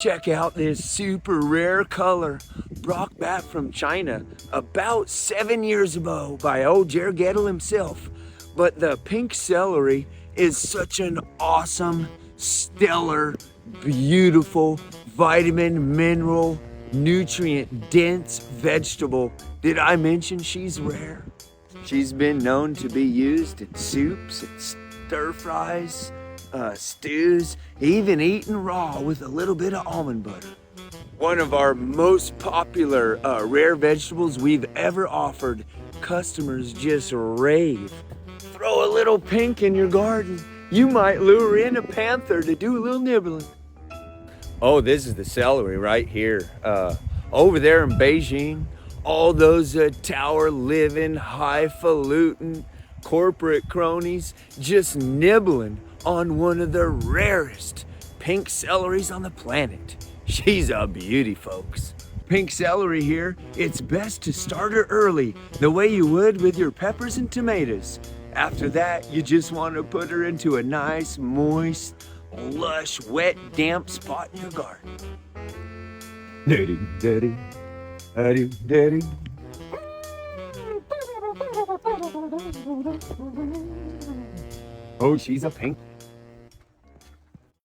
Check out this super rare color brought back from China about 7 years ago by old Jared Gettle himself. But the pink celery is such an awesome, stellar, beautiful, vitamin, mineral, nutrient dense vegetable. Did I mention she's rare? She's been known to be used in soups and stir fries, stews, even eaten raw with a little bit of almond butter. One of our most popular rare vegetables we've ever offered. Customers just rave. Throw a little pink in your garden. You might lure in a panther to do a little nibbling. Oh, this is the celery right here. Over there in Beijing, all those tower living, highfalutin corporate cronies just nibbling on one of the rarest pink celeries on the planet. She's a beauty, folks. Pink celery here, it's best to start her early, the way you would with your peppers and tomatoes. After that, you just want to put her into a nice, moist, lush, wet, damp spot in your garden. Daddy, daddy, daddy, daddy. Oh, she's a pink